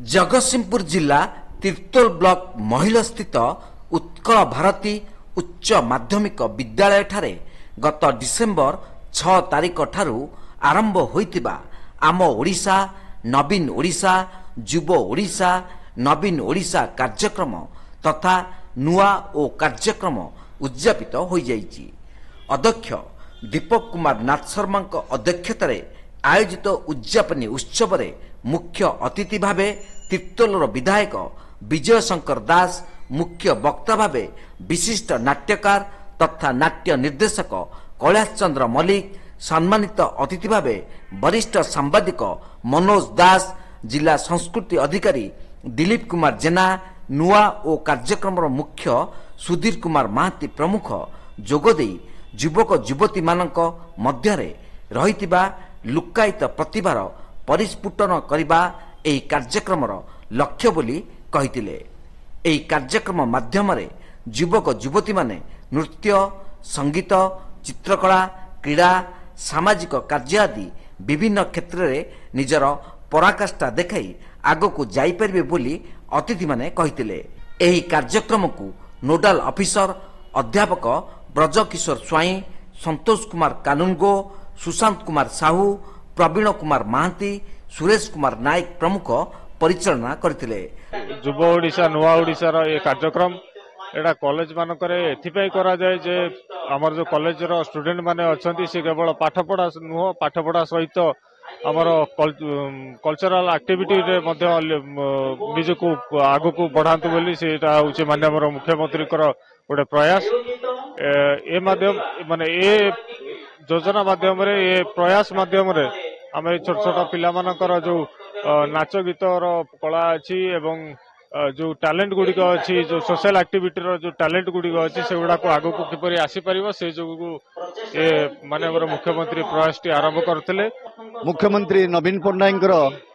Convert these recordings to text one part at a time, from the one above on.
जगतसिंहपुर जिला तिर्तोल ब्लॉक महिला स्थित उत्कल भारती उच्च माध्यमिक विद्यालय ठारे गत डिसेम्बर 6 तारिख ठारू आरंभ होइतिबा आम ओडिशा नवीन ओडिशा युव ओडिशा नवीन ओडिशा कार्यक्रम तथा नुआ ओ कार्यक्रम उद्यापित होई जाइछि। अध्यक्ष दीपक कुमार नाथ शर्मा अध्यक्षतार आयोजित उद्यापनी उत्सव में मुख्य अतिथि भावे तिर्तोलर विधायक विजय शंकर दास, मुख्य वक्ता भावे विशिष्ट नाट्यकार तथा नाट्य निर्देशक कैलाश चंद्र मल्लिक, सम्मानित अतिथि भावे वरिष्ठ सांबादिक मनोज दास, जिला संस्कृति अधिकारी दिलीप कुमार जेना, नुआ ओ कार्यक्रम मुख्य सुधीर कुमार महाती प्रमुख जोगदे युवक युवती मानक मध्यरे रहितिबा लुक्कायित प्रतिभार परिस्फुटन करने एही कार्यक्रमर लक्ष्य बोली कहितिले। एही कार्यक्रम माध्यम युवक युवती माने नृत्य, संगीत, चित्रकला, क्रीड़ा, सामाजिक कार्य आदि विभिन्न क्षेत्र में निजर पराकाष्ठा देखाई आगको जाइपारे बोली अतिथि माने कहितिले। एही कार्यक्रम को नोडाल ऑफिसर अध्यापक ब्रजकिशोर स्वाई, संतोष कुमार कानुनगो, सुशांत कुमार साहू, प्रवीण कुमार महांती, सुरेश कुमार नायक प्रमुख परिचालना करथिले। युव ओडिशा नुआ ओडिशा रो ये कार्यक्रम एटा कॉलेज मानकरे एथिपाई करा जाय जे हमर जो कॉलेज रो स्टूडेंट माने अछंती से केवल पाठपढ़ा नुह पाठपढ़ा सहित हमर कल्चरल एक्टिविटी रे मध्ये निजको आगु को बढ़ांतु बोली सेटा होचे माननीय मुख्यमंत्री कर गोटे प्रयास। ए माध्यम माने ए योजना माध्यम रे ए प्रयास माध्यम रे आमे छोट छोट पिला मानकर जो नाच गीत कला अच्छी एवं जो टैलेंट गुड़िक अच्छी जो सोशल एक्टिविटी जो टैलेंट गुड़िक अच्छी से गुड़ा को आगो को किपरि आसी परिबो से जो ए माननीय मुख्यमंत्री प्रयास टी आरंभ करथिले। मुख्यमंत्री नवीन पट्टनायक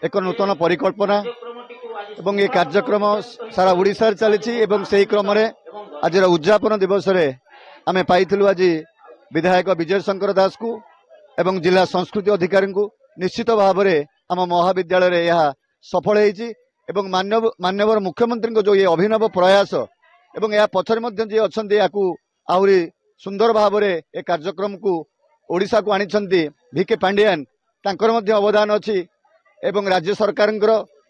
एक नूतन परिकल्पना एवं ये कार्यक्रम सारा ओडिशा चली एवं से क्रम आज उद्यापन दिवस आमे पाइथिलु आज विधायक विजय शंकर दास को एवं जिला संस्कृति अधिकारी को निश्चित भाव में आम महाविद्यालय यह सफल होती एवं माननीय मुख्यमंत्री जो ये अभिनव प्रयास एवं या पछरे मध्य जे अछंती याकू आहुरी सुंदर भाव में ए कार्यक्रम को ओडिशा को आनिछंती भिके पांडियान तांकर मध्य अवदान अछि एवं राज्य सरकार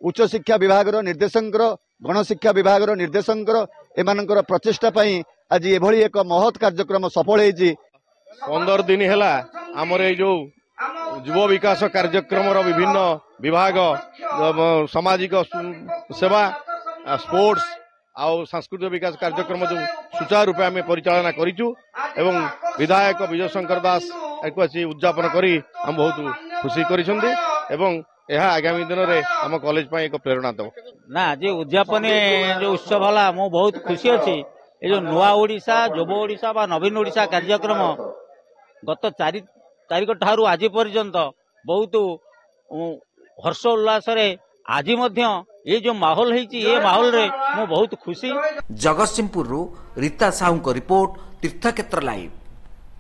उच्च शिक्षा विभाग निर्देशक गणशिक्षा विभाग निर्देशक एमानकर प्रचेष्टा पई आज एभली एक महत् कार्यक्रम सफल होती। 15 दिन है आमर जो युव विकास कार्यक्रम विभिन्न विभाग सामाजिक सेवा स्पोर्ट्स आउ सांस्कृतिक विकास कार्यक्रम जो सुचारू रूपे आम परिचालना करिचु एवं विधायक विजय शंकर दास उद्यापन करी हम बहुत खुशी करिसंदी एवं यह आगामी दिन में आम कॉलेज पर एक प्रेरणा दो ना जे उद्यापन जो उत्सव है मु बहुत खुशी अच्छी। ये जो नुआ ओडिशा युव ओडिशा बा नवीन ओडिशा कार्यक्रम गत 4 तारिख ठारू आज पर्यंत बहुत हर्ष उल्लास आज ये जो माहौल है ये माहौल रे मु बहुत खुशी। जगतसिंहपुर रीता साहू को रिपोर्ट तीर्थक्षेत्र लाइव।